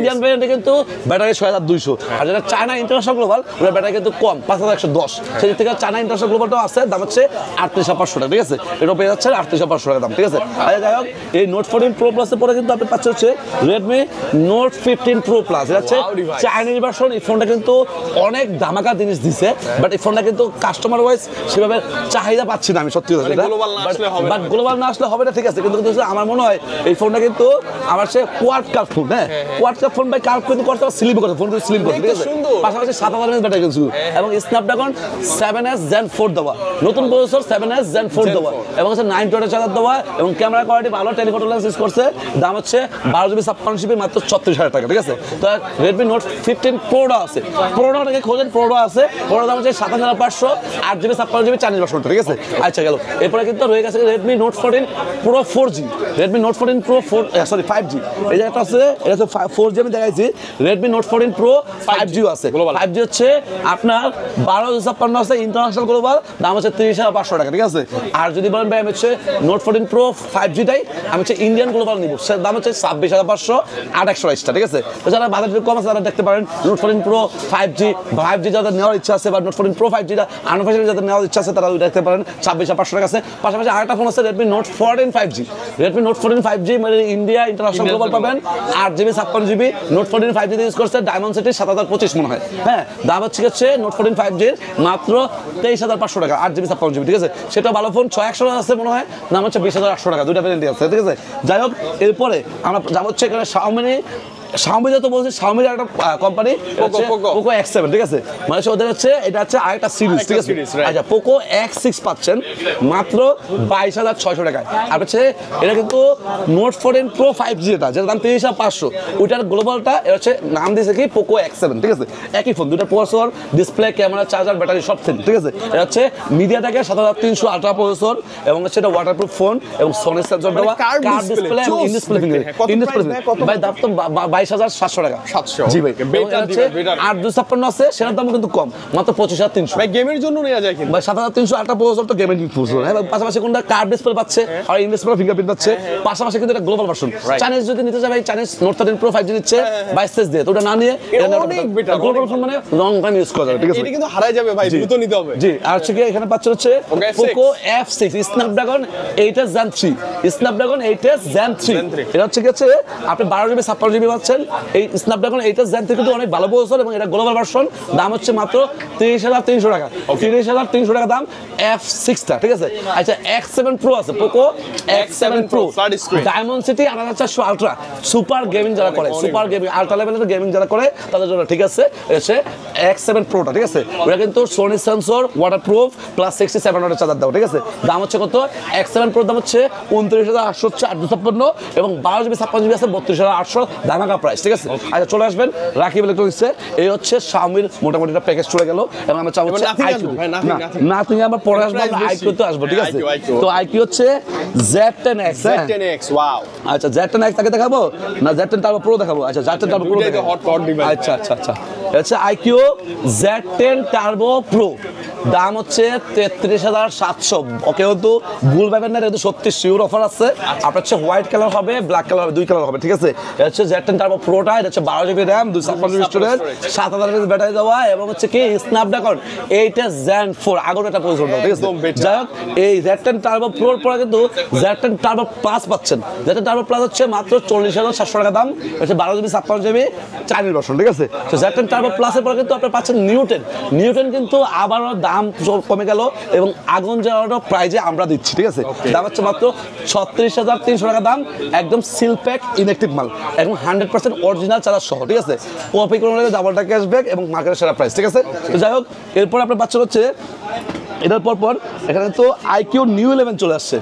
ইন্ডিয়ান ভ্যারিয়েন্টে কিন্তু ব্যাটারি 6,200 আর যেটা চায়না ইন্টারন্যাশনাল গ্লোবাল ওটা ব্যাটারি কিন্তু কম 5,110, সেই থেকে চায়না ইন্টারন্যাশনাল গ্লোবালটাও আছে, দাম হচ্ছে 38,500 টাকা, ঠিক আছে। এটা পেয়ে যাচ্ছে 38,500 টাকা দাম, ঠিক আছে। আচ্ছা যাই হোক এই Note 14 Pro Plus এর পরে কিন্তু আপনি পাচ্ছেন হচ্ছে Redmi Note 15 Pro Plus, এটা হচ্ছে চাইনিজ ভার্সন। এই ফোনটা কিন্তু অনেক ধামাকা জিনিস দিছে, বাট এই ফোনটা কিন্তু কাস্টমার ওয়াইজ সেভাবে চাহিদা পাচ্ছি না আমি, সত্যি কথা, বাট গ্লোবাল না আসলে হবে না, ঠিক আছে। কিন্তু আমার মনে হয় এই ফোনটা কিন্তু আমার সে কোয়াড কাপ ফোন, হ্যাঁ কোয়াড কাপ ফোন বাই কাপ কিন্তু করতে স্লিম করতে ফোন কিন্তু স্লিম করতে, ঠিক আছে। পাশাপাশি 7,000 mAh ব্যাটারি কিন্তু এবং Snapdragon 7S Gen 4 দেওয়া, নতুন প্রসেসর 7S Gen 4 দেওয়া এবং হচ্ছে 9 ওয়াটের চার্জার দেওয়া এবং ক্যামেরা কোয়ালিটি ভালো, টেলিফোটো লেন্স ইউজ করছে, দাম হচ্ছে 12GB 56GB মাত্র 36,000 টাকা, ঠিক আছে। তো Redmi Note 15 Pro আছে, প্রোটাকে খোঁজেন, প্রোটা আছে, প্রোটার দাম হচ্ছে 7,500, 8GB 56GB চাইনিজ ভার্সন, ঠিক আছে। আচ্ছা গেল এরপরে কিন্তু রয়ে গেছে Redmi Note 14 Pro 4G, Redmi Note 14 Pro 5G, এই যে একটা আছে, এটা হচ্ছে 4G আমি দেখাইছি। Redmi Note 14 Pro 5G আছে, 5G হচ্ছে আপনার 12,256 আছে ইন্টারন্যাশনাল গ্লোবাল, দাম হচ্ছে 30,500 টাকা, ঠিক আছে। আর যদি বলেন ভাই আমি হচ্ছে Note 14 Pro 5Gটাই আমি হচ্ছে ইন্ডিয়ান গ্লোবাল নিব, সেটার দাম হচ্ছে 26,500, 8/100 ঠিক আছে। তো যারা বাজেট কম আছে তারা দেখতে পারেন Note 14 Pro 5G যাদের নেওয়ার ইচ্ছা আছে বা Note 14 Pro 5Gটা আনঅফিশিয়ালি যাদের নেওয়ার ইচ্ছা আছে তারা ওই দেখতে পারেন 26,500 টাকা আছে। পাশাপাশি আরেকটা ফোন আছে Redmi Note 14 5G, Redmi Note 14 5G মানে ইন্ডিয়া ইন্টারন্যাশনাল গ্লোবাল পাবেন, 8GB 56GB Note 14 5G use করছে, Dimensity 7,025 মনে হয়, হ্যাঁ দাম হচ্ছে Note 14 5G মাত্র 23,500 টাকা, 8GB 56GB, ঠিক আছে। সেটা ভালো ফোন 6,100 আছে মনে হয়, দাম হচ্ছে 20,800 টাকা, দুইটা ভ্যারিয়েন্ট আছে, ঠিক আছে। যাই হোক এরপরে আমরা যাব হচ্ছে এখানে Xiaomi Xiaomi তো বলছে Xiaomi একটা কোম্পানি Poco X7 ঠিক আছে মানে ওদের হচ্ছে এটা হচ্ছে আরেকটা সিরিজ ঠিক আছে আচ্ছা Poco X6 পাচ্ছেন মাত্র 22,600 টাকায় আর হচ্ছে এটা কিন্তু Note 14 Pro 5G যেটার দাম 23,500 ওইটার গ্লোবালটা এটা হচ্ছে নাম দিয়েছে কি Poco X7 ঠিক আছে একই ফোন দুটো processor display camera charger battery সব সেম ঠিক আছে এটা হচ্ছে মিডিয়াটেকের 7300 আলট্রা প্রসেসর এবং হচ্ছে এটা ওয়াটারপ্রুফ ফোন এবং সোনি সেন্সর দেওয়া কার্ড ডিসপ্লে এবং ইন ডিসপ্লে ভাই দাম তো 22,700 টাকা 700 জি ভাই বেটার 856 আছে সেটার দাম কিন্তু কম মাত্র 25,300 ভাই গেমের জন্য নেওয়া যায় কিন্তু ভাই 7300 আলট্রা প্রসেসর তো গেমিং প্রসেসর হ্যাঁ পাশাপাশি কোনটা কার্ড ডিসপ্লে পাচ্ছে আর ইন ডিসপ্লে ফিঙ্গারপ্রিন্ট পাচ্ছে পাশাপাশি কিন্তু এটা গ্লোবাল ভার্সন চাইনিজ যদি নিতে চাই ভাই চাইনিজ Note 13 Pro 5G দিচ্ছে 22 দিয়ে তো ওটা না নিয়ে অনেক বেটার গ্লোবাল ফোন মানে লং টাইম ইউজ করা যাবে ঠিক আছে এটা কিন্তু হারাই যাবে ভাই দ্রুত নিতে হবে জি আর হচ্ছে কি এখানে পাচ্ছেন হচ্ছে Poco F6 Snapdragon 8s Gen 3 Snapdragon 8s Gen 3 এটা হচ্ছে কি আছে আপনি 12GB 56GB পাচ্ছেন এই Snapdragon 8s Gen 3 কিন্তু অনেক ভালো প্রসেসর এবং এটা গ্লোবাল ভার্সন দাম হচ্ছে মাত্র 30,300 টাকা 30,300 টাকা দাম F6 টা ঠিক আছে আচ্ছা X7 Pro আছে Poco X7 Pro Dimensity 8400 Ultra super gaming যারা করে সুপার গেমিং আলট্রা লেভেলের গেমিং যারা করে তাদের জন্য ঠিক আছে হচ্ছে X7 Pro টা ঠিক আছে ওটা কিন্তু সোনি সেন্সর ওয়াটারপ্রুফ প্লাস 67 ওয়াটের চার্জার দাও ঠিক আছে দাম হচ্ছে কত X7 Pro দাম হচ্ছে 29,856 এবং 12GB 56GB আছে 32,800 ধামাকা প্রাইস ঠিক আছে আচ্ছা চলে আসবেন রাকিব ইলেকট্রনিক্সে এই হচ্ছে Xiaomi মোটামুটি একটা প্যাকেজ চলে গেল এবং আমরা চাবো নাথিং আমরা পরে আসবো আমরা IQ তে আসবো ঠিক আছে তো IQ হচ্ছে Z10X Z10X ওয়াও আচ্ছা Z10X তাকে দেখাবো না Z10 Turbo Pro দেখাবো আচ্ছা Z10 Turbo Pro দেখাবো হট ডিভাইস আচ্ছা আচ্ছা আচ্ছা আচ্ছা IQ Z10 Turbo Pro দাম হচ্ছে 33,700 ওকে কিন্তু ভুল পাবেন না এটা সত্যি শিওর অফার আছে আপনার হচ্ছে হোয়াইট কালার হবে ব্ল্যাক কালার হবে দুই কালার হবে ঠিক আছে এটা হচ্ছে Z10 Turbo Pro টা এটা হচ্ছে 12GB RAM 256GB storage 7000 mAh battery দেওয়া এবং হচ্ছে কি Snapdragon 8s Gen 4 আগের একটা প্রসেসর দাও ঠিক আছে যাই হোক এই Z10 Turbo Pro এর পরে কিন্তু Z10 Turbo Plus পাচ্ছেন Z10 Turbo Plus হচ্ছে মাত্র 40,700 টাকা দাম হচ্ছে 12GB 56GB চাইনিজ ভার্সন ঠিক আছে তো Z10 Turbo Plus এর পরে কিন্তু আপনি পাচ্ছেন নিউটেন কিন্তু আবারও দাম কমে গেল এবং আগুন জ্বালানো প্রাইজে আমরা দিচ্ছি ঠিক আছে দাম হচ্ছে মাত্র 36,300 টাকা দাম একদম সিল প্যাক ইনঅ্যাক্টিভ মাল এবং 100% অরিজিনাল চার্জার সহ ঠিক আছে কপি করে নিলে ডাবলটা ক্যাশব্যাক এবং মার্কেটের সেরা প্রাইস ঠিক আছে তো যাই হোক এরপর আপনার পাচ্ছেন হচ্ছে এটার পর এখানে তো IQ Neo 11 চলে আসছে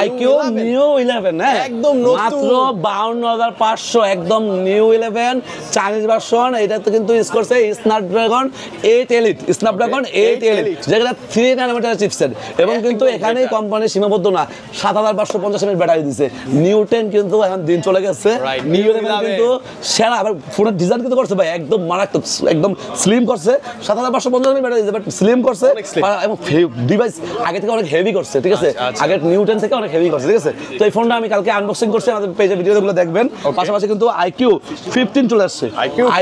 IQ Neo 11 হ্যাঁ একদম মাত্র 52,500 একদম Neo 11 চাইনিজ ভার্সন এটাতে কিন্তু ইউজ করছে Snapdragon 8 Elite যেটা 3 ন্যানোমিটার চিপসেট এবং কিন্তু এখানে কোম্পানি সীমাবদ্ধ না 7,550 mAh ব্যাটারি দিয়েছে Neo 10 কিন্তু এখন দিন চলে গেছে Neo 11 কিন্তু সেরা আবার ফোনের ডিজাইন কিন্তু করছে ভাই একদম মারাত্মক একদম স্লিম করছে 7,550 mAh ব্যাটারি দিয়েছে বাট স্লিম করছে এবং ডিভাইস আগে থেকে অনেক হেভি করছে ঠিক আছে আগে নিউটন থেকে অনেক হেভি করছে ঠিক আছে তো এই ফোনটা আমি কালকে আনবক্সিং করছি আমাদের পেজে ভিডিওগুলো দেখবেন পাশাপাশি কিন্তু IQ 15 চলে আসছে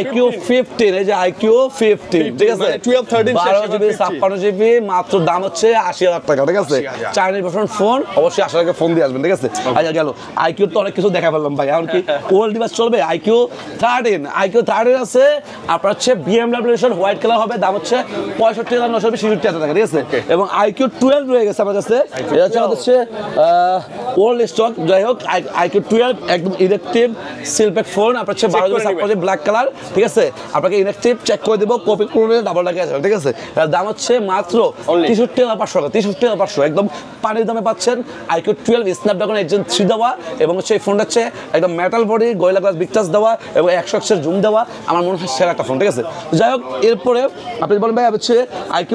IQ 15 এই যে IQ 15 ঠিক আছে 12GB 56GB মাত্র দাম হচ্ছে 80,000 টাকা ঠিক আছে চাইনিজ ভার্সন ফোন অবশ্যই 80,000 টাকা ফোন দিয়ে আসবেন ঠিক আছে আচ্ছা গেল IQ তো অনেক কিছু দেখা পেলাম ভাই এখন কি ওল্ড ডিভাইস চলবে IQ 13 আছে আপনার হচ্ছে BMW এর হোয়াইট কালার হবে দাম হচ্ছে 65,966 টাকা ঠিক আছে এবং IQ 12 রয়ে গেছে আমার কাছে এটা হচ্ছে ওল্ড স্টক যাই হোক IQ 12 একদম ইলেকট্রিক সিলপ্যাক ফোন আপনার হচ্ছে 12GB 56GB ব্ল্যাক কালার ঠিক আছে আপনাকে ইলেকট্রিক চেক করে দেব কপি করে ডাবল টাকা আছে ঠিক আছে এর দাম হচ্ছে মাত্র 63,500 টাকা 63,500 একদম পানির দামে পাচ্ছেন IQ 12 Snapdragon 8 Gen 3 দেওয়া এবং হচ্ছে এই ফোনটা হচ্ছে একদম metal body gorilla glass big touch দেওয়া এবং 100x এর জুম দেওয়া আমার মনে হয় সেরা একটা ফোন ঠিক আছে যাই হোক এরপরে আপনি বলেন ভাই হচ্ছে IQ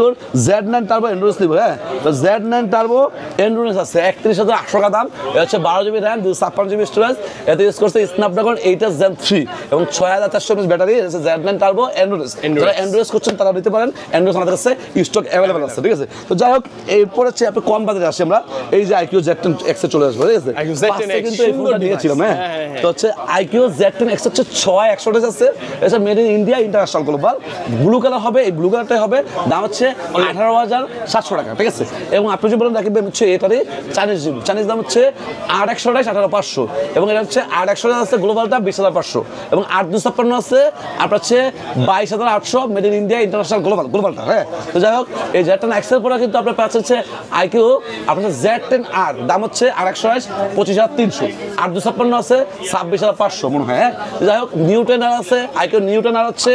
Z9 Turbo Endurance দিব হ্যাঁ তো Z9 Turbo Endurance আছে 31,800 টাকা দাম এটা হচ্ছে 12GB RAM 256GB স্টোরেজ এতে ইউজ করছে Snapdragon 8s Gen 3 এবং 6,400 mAh ব্যাটারি এটা হচ্ছে Z9 Turbo Endurance যারা Endurance করছেন তারা নিতে পারেন Endurance আমাদের কাছে স্টক अवेलेबल আছে ঠিক আছে তো যাই হোক এরপর হচ্ছে আপনি কম বাজেটে আসি আমরা এই যে IQ Z10X এ চলে আসবে ঠিক আছে কিন্তু এই ফোনটা নিয়েছিলাম হ্যাঁ তো হচ্ছে IQ Z10X হচ্ছে 6128 আছে এটা made in India international global blue colour হবে এই ব্লু কালারটাই হবে দাম হচ্ছে 18,000 700 টাকা, ঠিক আছে। এবং আপনি যদি বলেন রাকিব ভাই হচ্ছে এটারই চাইনিজ দাম হচ্ছে 8/128 18,500, এবং এটা হচ্ছে 8/128 আছে গ্লোবালটা 20,500, এবং 8/256 আছে আপনার হচ্ছে 22,800 মেড ইন ইন্ডিয়া ইন্টারন্যাশনাল গ্লোবালটা। হ্যাঁ, তো যাই হোক এই Z10 এক্সেল পরে কিন্তু আপনার পাচ্ছেন হচ্ছে আইকিউ আপনার Z10R দাম হচ্ছে 8/128 25,300, 8/256 আছে 26,500 মনে হয়। হ্যাঁ, যাই হোক নিউটেনার আছে আইকিউ নিউটেনার হচ্ছে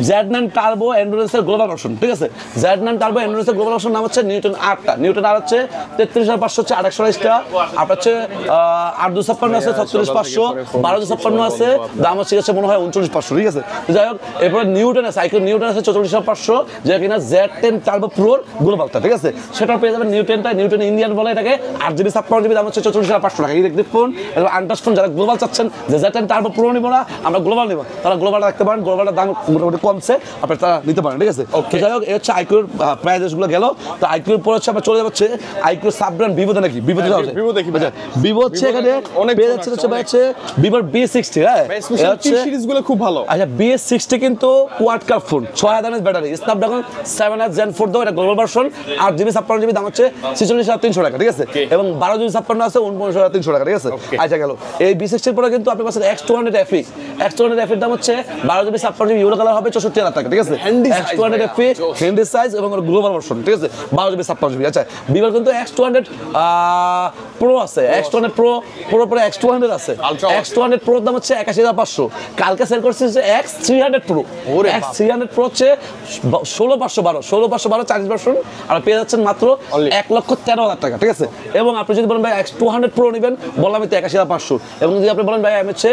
Z9 টার্বো এন্ডুরেন্সের গ্লোবাল ভার্সন, ঠিক আছে। Z9 টার্বো এন্ডুরেন্সের গ্লোবাল ভার্সন নাম হচ্ছে নিউটন আরটা, নিউটন আর হচ্ছে 33,500 হচ্ছে 8/128টা, আপনার হচ্ছে 8/256 আছে 36,500, 12/256 আছে দাম হচ্ছে মনে হয় 39,500, ঠিক আছে। যাই হোক এরপরে নিউটন আছে আইকিউ নিউটন আছে 44,500, যেটা কিনা Z10 টার্বো প্রোর গ্লোবালটা, ঠিক আছে। সেটা পেয়ে যাবেন নিউটন ইন্ডিয়ান বলে এটাকে, 8GB 56GB দাম হচ্ছে 44,500 টাকা। ইলেকট্রিক ফোন এবং আনটাচ ফোন যারা গ্লোবাল চাচ্ছেন যে Z10 টার্বো প্রো নিব না আমরা গ্লোবাল নিব, তারা গ্লোবালটা রাখতে পারেন, গ্লোবালটার দাম মোটামুটি কমছে আপনারা তারা নিতে পারেন, ঠিক আছে। তো যাই হোক এই হচ্ছে আইকিউর প্রাইসগুলো গেল। তো আইকিউর পর হচ্ছে আমরা চলে যাচ্ছে আইকিউ সাব ব্র্যান্ড ভিভোতে, নাকি ভিভোতে যাওয়া যায়? ভিভো দেখি ভাই। ভিভো হচ্ছে এখানে পেয়ে যাচ্ছে হচ্ছে ভিভোর B60। হ্যাঁ, স্পেশাল সিরিজগুলো খুব ভালো। আচ্ছা B60 কিন্তু কোয়াড কাপ phone, 6000 mAh battery, Snapdragon 7H Gen 4 দাও, এটা গ্লোবাল ভার্সন, 8GB 56GB দাম হচ্ছে 46,300 টাকা, ঠিক আছে। এবং 12GB 56 আছে 49,300 টাকা, ঠিক আছে। আচ্ছা গেল এই B60 এর পরে কিন্তু আপনি পাচ্ছেন X200 FE, X200 FE এর দাম হচ্ছে 12GB 56GB ইউরো কালার হবে 64,000 টাকা, ঠিক আছে। X200 FE হ্যান্ডি সাইজ এবং গ্লোবাল ভার্সন, ঠিক আছে, 12GB 56GB। আচ্ছা ভিভোর কিন্তু X200 প্রো আছে, X200 প্রো পরে X200 আছে, X200 প্রোর দাম হচ্ছে 81,500, কালকে সেল করছে X300 প্রো, X300 প্রো হচ্ছে 16,512 চাইনিজ ভার্সন, আর পেয়ে যাচ্ছেন মাত্র 1,13,000 টাকা, ঠিক আছে। এবং আপনি যদি বলেন ভাই X200 প্রো নেবেন, বললাম আমি তো 81,500, এবং যদি আপনি বলেন ভাই আমি হচ্ছে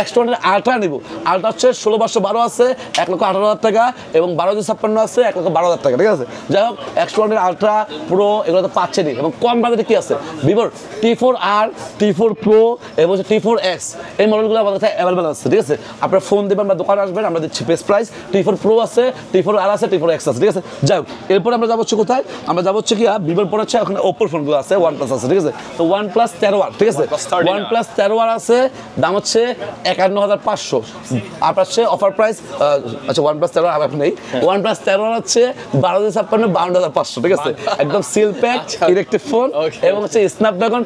X200 আলট্রা নিব, আলট্রা হচ্ছে 16,512 আছে 1,18,000 টাকা, এবং 12/56 আছে 1,12,000 টাকা, ঠিক আছে। যাই হোক X200 আলট্রা প্রো এগুলো তো পাচ্ছেনই। এবং কম বাজেটে কি আছে ভিভোর T4R, T4 প্রো এবং T4X এই মডেলগুলো আমাদের কাছে অ্যাভেলেবল আছে, ঠিক আছে। আপনারা ফোন দেবেন বা দোকানে আসবেন, আমরা দিচ্ছি বেস্ট প্রাইস। T4 প্রো আছে, T4R আছে, T4X আছে, ঠিক আছে। যাই হোক এরপর আমরা যাবো হচ্ছে কোথায়, আমরা যাবো হচ্ছে কি ভিভোর পর হচ্ছে ওখানে ওপ্পোর ফোনগুলো আছে, OnePlus আছে, ঠিক আছে। তো OnePlus 13R, ঠিক আছে, OnePlus 13R আছে দাম হচ্ছে 51,500, আপনার হচ্ছে অফার প্রাইস। আচ্ছা OnePlus 13R আমার নেই, OnePlus 13R হচ্ছে 12/56 52,500, ঠিক আছে, একদম সিল প্যাক ইলেকট্রিক ফোন, এবং হচ্ছে স্ন্যাপড্রাগন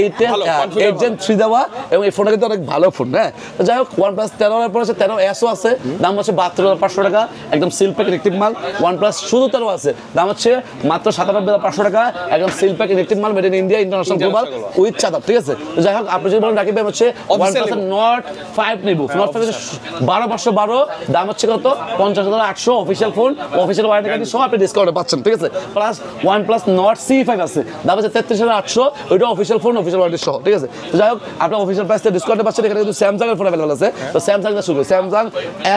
8 Gen 3 দেওয়া, এবং এই ফোনটা কিন্তু অনেক ভালো ফোন। হ্যাঁ, তো যাই হোক OnePlus 13 এর পর হচ্ছে 13S আছে দাম হচ্ছে 72,500 টাকা, একদম সিল প্যাক ইলেকট্রিক মাল। OnePlus শুধু 13 আছে দাম হচ্ছে মাত্র 97,500 টাকা, একদম সিল প্যাক ইলেকট্রিক মাল, made in India international global with charger, ঠিক আছে। তো যাই হোক আপনি যদি বলেন রাকিব ভাই হচ্ছে OnePlus Nord 5 নিব, Nord 5 12/512 দাম হচ্ছে কত 50,800, official phone, official warranty guarantee সহ আপনি ডিসকাউন্টে পাচ্ছেন, ঠিক আছে। প্লাস OnePlus Nord C5 আছে দাম হচ্ছে 33,800, ওইটা অফিশিয়াল ফোন, অফিশিয়াল ওয়ারেন্টি সহ, ঠিক আছে। তো যাই হোক আপনি অফিশিয়াল প্রাইসে ডিসকাউন্টে পাচ্ছেন। এখানে কিন্তু স্যামসাং এর ফোন अवेलेबल আছে, তো স্যামসাং দা শুরু Samsung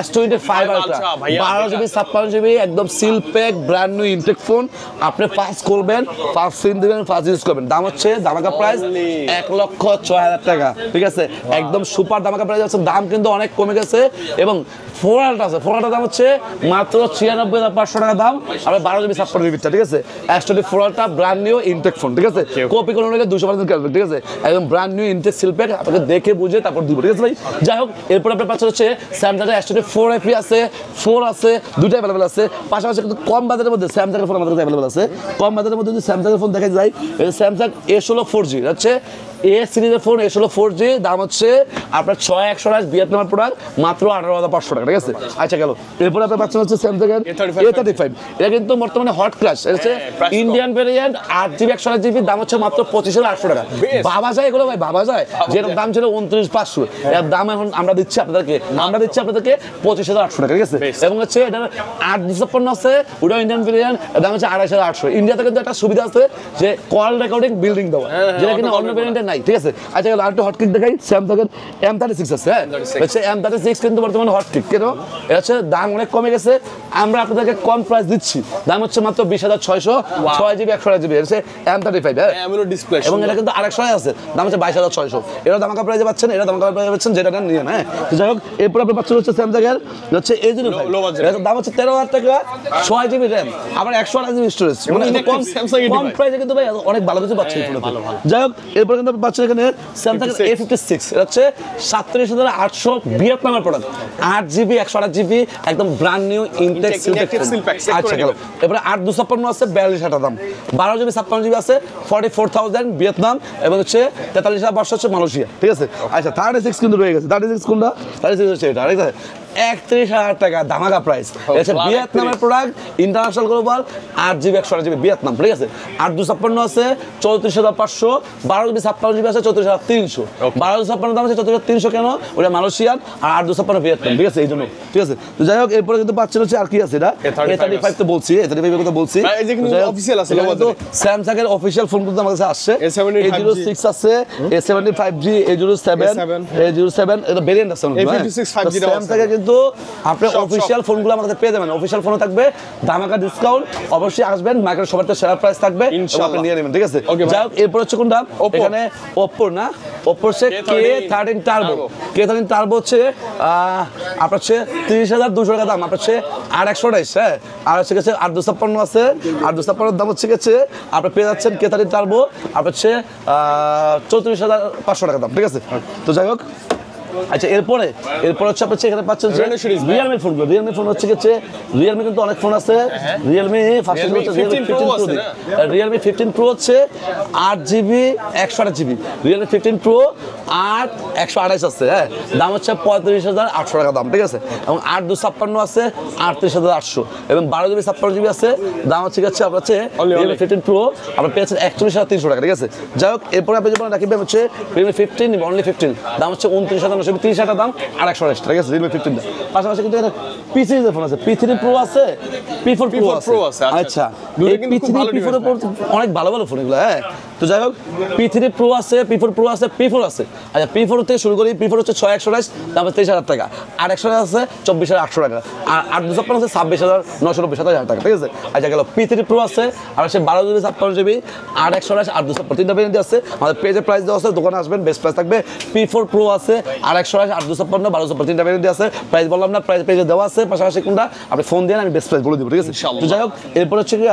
S25 ultra 12GB 56GB একদম seal pack brand new intact phone, আপনি ফাস্ট করবেন, ফাস্ট সিম দিবেন, ফাস্ট ইউজ করবেন, দাম হচ্ছে ধামাকা প্রাইস 1,06,000 টাকা, ঠিক আছে। একদম সুপার ধামাকা প্রাইস আছে, দাম কিন্তু অনেক কমে গেছে। এবং 4 আছে, 4 দাম হচ্ছে মাত্র 96,500 টাকা দাম, আর 12GB 56GB, ঠিক আছে। S24 brand new intact phone, ঠিক আছে, কপি করে নিলে 200% ক্যাশব্যাক, ঠিক আছে, একদম brand new intact seal pack, আপনাকে দেখে বুঝে তারপর দিব, ঠিক আছে ভাই। যাই হোক এরপর আপনার পাচ্ছেন হচ্ছে স্যামসাং S24 FE আছে, 4 আছে, দুটো অ্যাভেলেবল আছে। পাশাপাশি কিন্তু কম বাজেটের মধ্যে স্যামসাং এর ফোন আমাদের কাছে অ্যাভেলেবল আছে। কম বাজেটের মধ্যে যদি স্যামসাং এর ফোন দেখা যায়, স্যামসাং S16 4G হচ্ছে এ সিরিজের ফোন, S16 4G দাম হচ্ছে আপনার 6128 ভিয়েতনামের প্রোডাক্ট, মাত্র 18,500 টাকা, ঠিক আছে। আচ্ছা গেল এরপরে আপনার পাচ্ছেন হচ্ছে স্যামসাং এর A35, এটা কিন্তু বর্তমানে হট ক্লাস, এটা হচ্ছে ইন্ডিয়ান ভেরিয়েন্ট 8GB 128GB দাম হচ্ছে মাত্র 25,800 টাকা। বাবা যায় এগুলো ভাই, বাবা যায়, যেটা দাম ছিল 29,500, এর দাম এখন আমরা দিচ্ছি আপনাদেরকে 25,800 টাকা, ঠিক আছে। এবং হচ্ছে এটা 8/256 আছে, ওটা ইন্ডিয়ান ভেরিয়েন্ট, দাম হচ্ছে 28,800। ইন্ডিয়াতে কিন্তু একটা সুবিধা আছে যে কল রেকর্ডিং বিল্ডিং দেওয়া, যেটা কিন্তু অন্য ভেরিয়েন্টে নাই, ঠিক আছে। আচ্ছা আরেকটা হটকিক দেখাই, স্যামসাং এর M36 আছে, হ্যাঁ হচ্ছে M36 কিন্তু বর্তমানে হটকিক, কেন এটা হচ্ছে দাম অনেক কমে গেছে, আমরা আপনাদেরকে কম প্রাইস দিচ্ছি, দাম হচ্ছে মাত্র 20,600, 6GB 128GB, হচ্ছে M35, হ্যাঁ এমএলও ডিসপ্লে, এবং এটা কিন্তু আরেকশো আছে দাম হচ্ছে 22,600, এটা দামাকা প্রাইসে পাচ্ছেন, এটা দামাকা প্রাইসে পাচ্ছেন, যেটা নিয়ে হ্যাঁ। যাই হোক এরপর আপনি পাচ্ছেন হচ্ছে স্যামসাং এর হচ্ছে A05, দাম হচ্ছে 13,000 টাকা, 6GB RAM, আবার 128GB স্টোরেজ, মানে কম প্রাইসে কিন্তু ভাই অনেক ভালো কিছু পাচ্ছেন। যাই হোক এরপর কিন্তু পাচ্ছেন এখানে স্যামসাং A56, এটা হচ্ছে 37,800 ভিয়েতনামের প্রোডাক্ট, 8GB 128GB একদম ব্র্যান্ড নিউ ইনটেক সিলপ্যাক। আচ্ছা গেল, এবারে 8/256 আছে 42,000 দাম, 12GB 56GB আছে 44,000 ভিয়েতনাম, এবং হচ্ছে 43,500 হচ্ছে মালয়েশিয়া, ঠিক আছে। আচ্ছা 36 কিন্তু রয়ে গেছে, 36 কোনটা? 36 হচ্ছে এটা, ঠিক আছে, 31,000 টাকা ধামাকা প্রাইস। এটা ভিয়েতনামের product, international global, 8GB 128GB Vietnam, ঠিক আছে। 8/256 আছে 34,500, 12GB 56GB আছে 34,300, 12/256 দাম আছে 34,300 কেন? ওটা মালয়েশিয়ান, আর 8/256 ভিয়েতনাম, ঠিক আছে, এই জন্য, ঠিক আছে। তো যাই হোক, এরপরে কিন্তু পাচ্ছেন হচ্ছে আর কি আছে, এটা A35 তো বলছি, A35 এর কথা বলছি, অফিসিয়াল আছে, কিন্তু স্যামসাং এর অফিশিয়াল ফোন কিন্তু আমার কাছে আসছে। A06 আছে, A75G, A07, এটা ভেরিয়েন্ট আছে, A56 5G স্যামসাং এর কিন্তু আপনি অফিসিয়াল ফোনগুলো আমাদের পেয়ে যাবেন, অফিসিয়াল ফোনও থাকবে, ধামাকা ডিসকাউন্ট, অবশ্যই আসবেন, মার্কেট সবার থেকে সেরা প্রাইস থাকবে, আপনি নিয়ে নেবেন, ঠিক আছে। যাই হোক, এরপর হচ্ছে কোনটা? এখানে Oppo না, Oppo হচ্ছে K13 টার্বো, K13 টার্বো হচ্ছে আপনার হচ্ছে 30,200 টাকা দাম, আপনার হচ্ছে 8/128, হ্যাঁ, আর হচ্ছে গেছে 8/256 আছে, 8/256 দাম হচ্ছে গেছে আপনি পেয়ে যাচ্ছেন K13 টার্বো, আপনার হচ্ছে 34,500 টাকা দাম, ঠিক আছে। তো যাই হোক, আচ্ছা এরপরে হচ্ছে আপনি এখানে পাচ্ছেন রিয়েলমি ফোনগুলো, রিয়েলমি ফোন হচ্ছে গেছে, রিয়েলমি কিন্তু অনেক ফোন আছে, রিয়েলমি ফার্স্ট হচ্ছে রিয়েলমি 15 প্রো হচ্ছে 8GB 128GB, রিয়েলমি 15 প্রো 8/128 আছে, হ্যাঁ, দাম হচ্ছে 35,800 টাকা দাম, ঠিক আছে। এবং 8/256 আছে 38,800, এবং 12GB 56GB আছে, দাম হচ্ছে গেছে আপনার হচ্ছে রিয়েলমি 15 প্রো আপনার পেয়েছেন 41,300 টাকা, ঠিক আছে। যাই হোক, এরপরে আপনি যেমন রাখবেন হচ্ছে রিয়েলমি 15 অনলি 15, দাম হচ্ছে 29,930 টাকা দাম, 8/128, ঠিক আছে, রিয়েলমি 15 টা। পাশাপাশি কিন্তু এখানে P3 ফোন আছে, P3 প্রো আছে, P4 প্রো আছে। আচ্ছা, এই P3 P4 অনেক ভালো ভালো ফোন এগুলো, হ্যাঁ। তো যাই হোক, P3 প্রো আছে, P4 প্রো আছে, P4 আছে। আচ্ছা, P4 থেকে শুরু করি, P4 হচ্ছে 6/128, দাম 23,000 টাকা, 8/128 আছে 24,800 টাকা, আর 8/256 আছে 26,990, 27,000 টাকা, ঠিক আছে। আচ্ছা গেল, P3 প্রো আছে, আর হচ্ছে 12GB 56GB, 8/128, 8/256, তিনটা ভেরিয়েন্ট আছে, আমাদের পেজে প্রাইস দেওয়া আছে, দোকানে আসবেন, বেস্ট প্রাইস থাকবে। P4 প্রো আছে 8/128, 8/256, 1256, তিনটা ভেরিয়েন্ট আছে, প্রাইস বললাম না, প্রাইস পেজে দেওয়া আছে, পাশাপাশি কোনটা আপনি ফোন দিয়ে আমি বেস্ট প্রাইস বলে দিব, ঠিক আছে। তো যাই হোক, এরপর হচ্ছে কি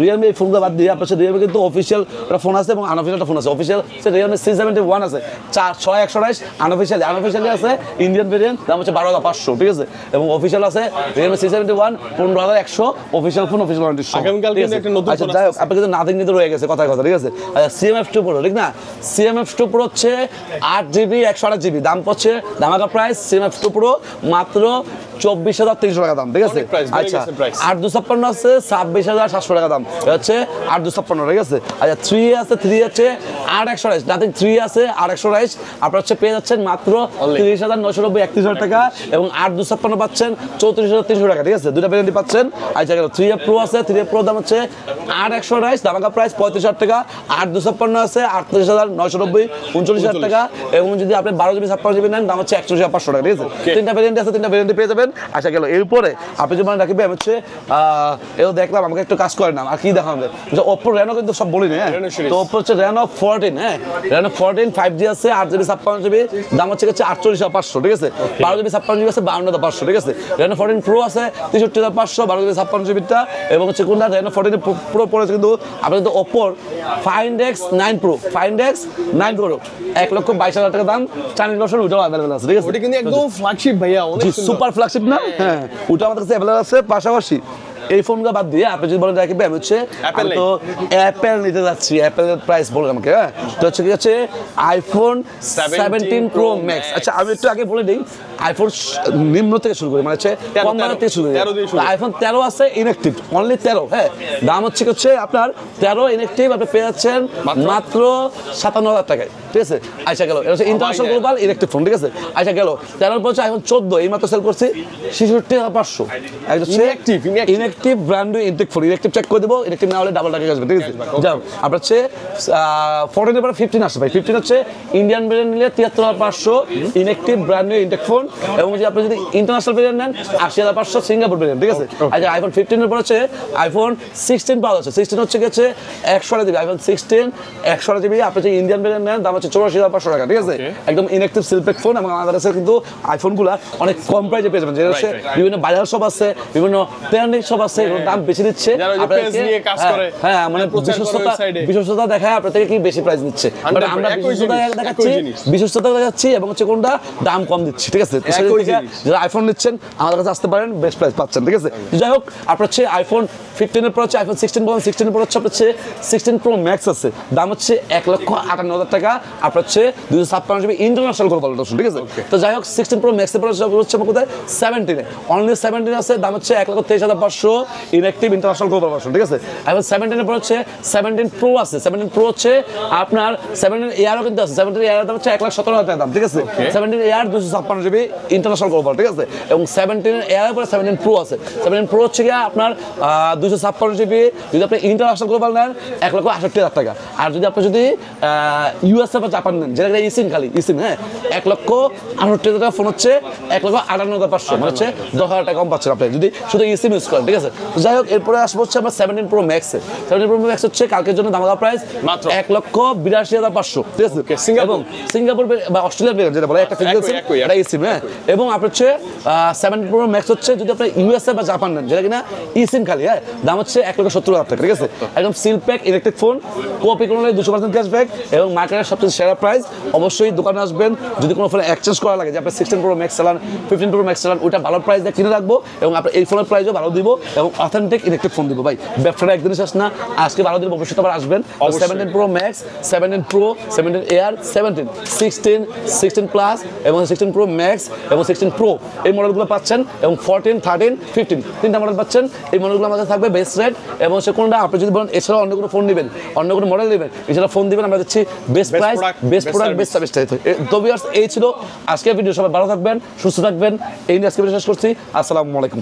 রিয়েলমি এই ফোনগুলো বাদ দিয়ে আপনার রিয়েলমি কিন্তু অফিসিয়াল একটা ফোন আছে এবং আনঅফিসিয়াল একটা ফোন আছে। অফিসিয়াল হচ্ছে রিয়েলমি C71 আছে 6/128, আনঅফিসিয়ালি আছে ইন্ডিয়ান ভেরিয়েন্ট, দাম হচ্ছে 12,500, ঠিক আছে। এবং অফিসিয়াল আছে Realme C71 15,100, official phone, official warranty সহ। আচ্ছা যাই হোক, আপনার কিন্তু নাথিং নিতে রয়ে গেছে কথা, ঠিক আছে। আচ্ছা CMF2 Pro, ঠিক না, CMF2 Pro হচ্ছে 8GB 128GB, দাম হচ্ছে ধামাকা প্রাইস, CMF2 Pro মাত্র 24,300 টাকা দাম, ঠিক আছে। আচ্ছা 8/256 আছে 26,700 টাকা দাম, হচ্ছে 8/256, ঠিক আছে। আচ্ছা 3 আছে, 3 হচ্ছে 8/128, নাথিং 3 আছে 8/128, আপনার হচ্ছে পেয়ে যাচ্ছেন মাত্র 30,990, 31,000 টাকা, এবং 8/256 পাচ্ছেন 34,300 টাকা, ঠিক আছে, দুটা ভেরিয়েন্ট পাচ্ছেন। আচ্ছা গেল, 3F Pro আছে, 3F Pro দাম হচ্ছে 8/128, ধামাকা প্রাইস 35,000 টাকা, 8/256 আছে 38,990, 39,000 টাকা, এবং যদি আপনি 12GB 56GB নেন, দাম হচ্ছে 31,500 টাকা, ঠিক আছে। তিনটা ভেরিয়েন্ট আছে, তিনটা ভেরিয়েন্ট পেয়ে যাবেন। আচ্ছা গেল, এরপরে আপনি যে মানে রাখবেন হচ্ছে এও দেখলাম, আমাকে একটু কাজ করে না, আর কি দেখানো যায়, Oppo Reno কিন্তু সব বলি না, হ্যাঁ। তো Oppo হচ্ছে Reno 14, হ্যাঁ, Reno 14 5G আছে, 8GB 56GB, দাম হচ্ছে 48,500, ঠিক আছে। 12GB 56GB আছে 52,500, ঠিক আছে। Reno 14 Pro আছে 63,500, 12GB 56GB টা, এবং হচ্ছে কোনটা Reno 14 Pro পড়েছে কিন্তু আপনি কিন্তু Oppo Find X9 Pro, Find X9 Pro 1,22,000 টাকা দাম, চাইনিজ ভার্সন ওটাও अवेलेबल আছে, ঠিক আছে। ওটা কিন্তু একদম ফ্ল্যাগশিপ ভাইয়া, অনেক সুপার ফ্ল্যাগশিপ না, হ্যাঁ, ওটা আমাদের কাছে अवेलेबल আছে। পাশাপাশি এই ফোনগুলো বাদ দিয়ে আপনি যদি বলেন রাখবে, আমি হচ্ছে তো অ্যাপেল নিতে যাচ্ছি, অ্যাপেলের প্রাইস বলেন আমাকে, হ্যাঁ। তো হচ্ছে কি হচ্ছে iPhone 17 Pro Max। আচ্ছা আমি একটু আগে বলে দিই, আইফোন নিম্ন থেকে শুরু করি, মানে হচ্ছে কম দাম থেকে শুরু করি। আইফোন 13 আছে ইনঅ্যাক্টিভ, অনলি 13, হ্যাঁ, দাম হচ্ছে আপনার 13 ইনঅ্যাক্টিভ, আপনি পেয়ে যাচ্ছেন মাত্র 57,000 টাকায়, ঠিক আছে। আচ্ছা গেল, এটা হচ্ছে ইন্টারন্যাশনাল গ্লোবাল ইনঅ্যাক্টিভ ফোন, ঠিক আছে। আচ্ছা গেল, 13 পর হচ্ছে iPhone 14 এই মাত্র সেল করছি 66,500, একটা হচ্ছে inactive brand new intact phone, inactive check করে দেবো, ইনঅ্যাক্টিভ না হলে ডাবল টাকা আসবে, ঠিক আছে। যাও, আপনার হচ্ছে 14 এর পরে 15 আসছে ভাই, 15 হচ্ছে ইন্ডিয়ান ভেরিয়েন্ট নিলে 73,500, inactive brand new intact phone, এবং যদি আপনি যদি ইন্টারন্যাশনাল ভেরিয়েন্ট নেন 80,500 সিঙ্গাপুর ভেরিয়েন্ট, ঠিক আছে। আচ্ছা iPhone 15 এর পর হচ্ছে iPhone 16 পাওয়া যাচ্ছে, 16 হচ্ছে গেছে 128GB, iPhone 16 128GB, আপনি যদি ইন্ডিয়ান ভেরিয়েন্ট নেন দাম হচ্ছে 84,500 টাকা, ঠিক আছে। একদম ইনঅ্যাক্টিভ সিলপ্যাক ফোন, এবং আমাদের কাছে কিন্তু আইফোনগুলো অনেক কম প্রাইসে পেয়ে যাবেন, যেটা হচ্ছে বিভিন্ন বাজার শপ আছে, বিভিন্ন ট্রেন্ডিং শপ আছে এগুলোর দাম বেশি দিচ্ছে যারা ওই যে আপনাদেরকে- page নিয়ে কাজ করে, হ্যাঁ মানে প্রচার করে বিশ্বস্ততা website এ। বিশ্বস্ততা দেখায় আপনার থেকে কি বেশি প্রাইস নিচ্ছে বাট আমরা একই বিশ্বস্ততা জিনিস, দেখাচ্ছি একই জিনিস। বিশ্বস্ততা দেখাচ্ছি এবং হচ্ছে কোনটা দাম কম দিচ্ছি ঠিক আছে তো সেদিক একই থেকে জিনিস। যারা আইফোন নিচ্ছেন আমাদের কাছে আসতে পারেন বেস্ট প্রাইস পাচ্ছেন ঠিক আছে তো যাই হোক আপনার হচ্ছে আইফোন 15 এর পর হচ্ছে আইফোন 16 বলেন 16 এর পর হচ্ছে আপনার হচ্ছে 16 প্রো ম্যাক্স আছে দাম হচ্ছে 1,58,000 টাকা আপনার হচ্ছে 256 জিবি ইন্টারন্যাশনাল করে বলতে ঠিক আছে তো যাই হোক 16 প্রো ম্যাক্স এর পর হচ্ছে আমার কোথায় 17 অনলি 17 আছে দাম হচ্ছে 1,23,500 ইনঅ্যাক্টিভ ইন্টারন্যাশনাল গ্লোবাল ভার্সন ঠিক আছে এখন 17 এর পর হচ্ছে 17 প্রো আছে 17 প্রো হচ্ছে আপনার 17 এয়ারও কিন্তু আছে 17 এয়ার দাম হচ্ছে 1,17,000 টাকা দাম ঠিক আছে 17 এয়ার 256 জিবি ইন্টারন্যাশনাল গ্লোবাল ঠিক আছে এবং 17 এয়ার পরে 17 প্রো আছে 17 প্রো হচ্ছে কি আপনার 256 জিবি যদি আপনি ইন্টারন্যাশনাল গ্লোবাল নেন 1,68,000 টাকা আর যদি আপনি যদি ইউএসএ বা জাপান নেন যেটা ইসিম খালি ইসিম হ্যাঁ 1,68,000 টাকা ফোন হচ্ছে 1,58,500 মানে হচ্ছে 10,000 টাকা কম পাচ্ছেন আপনি যদি শুধু ইসিম ইউজ করেন ঠিক আছে তো যাই হোক এরপরে আসবো হচ্ছে আমার 17 প্রো ম্যাক্স 17 প্রো ম্যাক্স হচ্ছে কালকের জন্য দাম প্রাইস মাত্র 1,82,500 ঠিক আছে সিঙ্গাপুর। এবং সিঙ্গাপুর বা অস্ট্রেলিয়ার ভেরিয়েন্ট যেটা বলে একটা ফিজিক্যাল সিম একই, এটা ইসিম হ্যাঁ এবং আপনার হচ্ছে 17 প্রো ম্যাক্স হচ্ছে যদি আপনি ইউএসএ বা জাপান নেন যেটা কিনা ইসিম খালি হ্যাঁ দাম হচ্ছে 1,70,000 টাকা ঠিক আছে একদম সিল প্যাক ইলেকট্রিক ফোন কোপি করলে 200% ক্যাশব্যাক এবং মার্কেটের সবচেয়ে সেরা প্রাইস অবশ্যই দোকানে আসবেন যদি কোনো ফোন এক্সচেঞ্জ করা লাগে যে আপনি 16 প্রো ম্যাক্স চালান 15 প্রো ম্যাক্স চালান ওইটা ভালো প্রাইস দিয়ে কিনে রাখবো এবং আপনার এই ফোনের প্রাইসও ভালো দিব এবং অথেন্টিক ইলেকট্রিক ফোন দিব ভাই ব্যবসাটা একদিনই শেষ না আজকে ভালো দিন ভবিষ্যতে আবার আসবেন 17 pro max 17 pro 17 air 17 16 16 plus এবং 16 প্রো ম্যাক্স এবং 16 প্রো এই মডেলগুলো পাচ্ছেন এবং 14 13 15 তিনটা মডেল পাচ্ছেন এই মডেলগুলো আমাদের থাকবে বেস্ট রেট এবং সে কোনটা আপনি যদি বলেন এছাড়াও অন্য কোনো ফোন নেবেন অন্য কোনো মডেল নেবেন এছাড়া ফোন দিবেন আমরা দিচ্ছি best price product, best best product best service তো ভিউয়ার্স এই ছিল আজকের ভিডিও সবাই ভালো থাকবেন সুস্থ থাকবেন এই নিয়ে আজকে ভিডিও শেষ করছি আসসালামু আলাইকুম